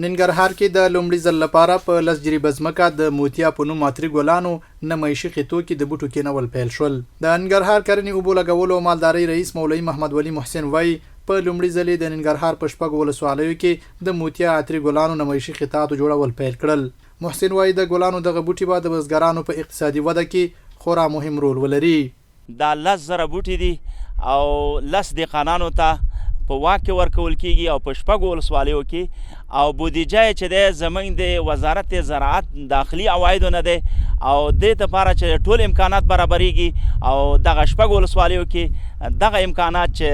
ننګرهار کې د لومړي ځل لپاره په 10 جریبه ځمکه د موتیا په نوم عطري ګلانو نمایشي خطو کې د بوټو کېنول پیل شول. د ننګرهار کرنې اوبو لګولو او مالدارۍ رئیس مولوي محمد ولي محسن وایي په لومړي ځل د ننګرهار په شپږو ولسوالیو کې د موتیا عطري ګلانو نمایشي خطاطو جوړول پیل کړل. محسن وایي د ګلانو دغه بوټي به د بزګرانو په اقتصادي وده کې خورا مهم رول ولري. دا 10,000 بوټي دي او 10 دهقانانو ته په واک کې ورکول کېږي او په شپږو ولسوالیو کې او بودیجه چې دی زموږ د وزارت زراعت داخلي عوایدو نه دی او دې دپاره چې ټول امکانات برابریږي او دغه شپږو ولسوالیو کې دغه امکانات چې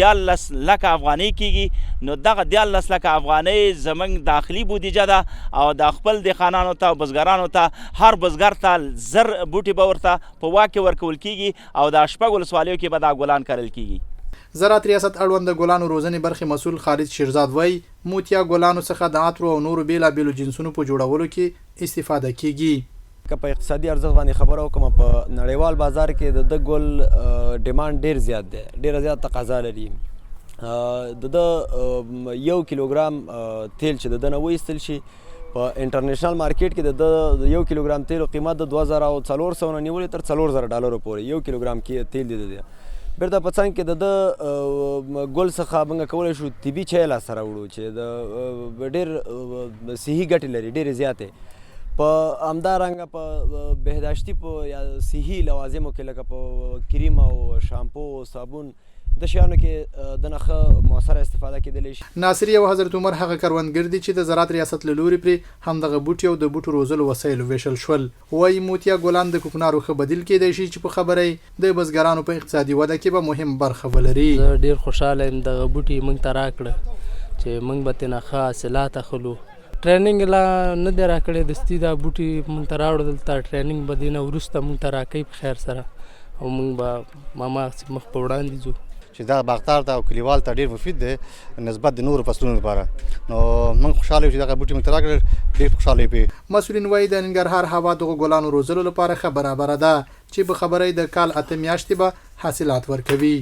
14 لکه افغانۍ کېږي نو دغه 14 لکه افغانۍ زموږ داخلي بودیجه ده او د خپل دهقانانو ته او بزګرانو ته هر بزګر ته 1000 بوټي به ورته په واک کې ورکول کېږي او د شپږو ولسوالیو کې به دا ګلان کرل کېږي. زراعت ریاست اړوند د ګلانو روزنې برخې مسؤل خالد شیرزاد وایي موتیا ګلانو څخه د عطرو او نورو بیلابیلو جنسونو په جوړولو کې استفاده کېږي. که په اقتصادي ارزښت باندې خبره وکړم په نړیوال بازار کې د ګل ډیمانډ ډیر زیات دی، ډیره زیات تقاضا لري. د 1 کیلوګرام تیل چې د دنه وایستل شي په انټرنیشنل مارکیټ کې د 1 کیلوګرام تیلو قیمت د 2400 نه نیولې تر $4000 پورې 1 کیلوګرام کې تیل دی. بیرته په څنګ کې د ګل څخه موږ کولی شو طبي چای لاسته راوړو چې د ډېر صحي ګټې لري، ډېرې زیاتې. په همدارنګه په بهداشتي په یا صحي لوازمو کې لکه په کریم او شامپو او صابون د شیانو کې د نښه مؤثره استفاده کېدلی شي. ناصري او حضرت عمر هغه کروندګر دي چې د زراعت ریاست له لوري پرې همدغه بوټي او د بوټو روزلو وسایل ویشل شول. وایي موتیا ګلان د کوکنارو ښه بدیل کېدی شي چې په خبره د بزګرانو په اقتصادي وده کې به مهم برخه ولري. زه ډېر خوشحاله یم دغه بوټي موږ ته راکړه چې موږ به ترېنه ښه حاصلات اخلو. ټریننګ لا نه دی راکړی، دستي دا بوټي موږ ته راوړل، دلته ټریننګ به دې نه وروسته موږ ته راکوي په خیر سره او موږ به هماغسې مخ په وړاندې ځو. چې دا باغدار ته او کلیوال ته ډېر مفید دی نسبت د نورو فصلونو لپاره. نو موږ خوشحاله یو چې دغه بوټي موږ ته راکړل، ډېر خوشحاله یو پرې. مسؤلین وایي د ننګرهار هوا دغو ګلانو روزلو لپاره ښه برابره ده چې په خبره د کال 8 میاشتې به حاصلات ورکوي.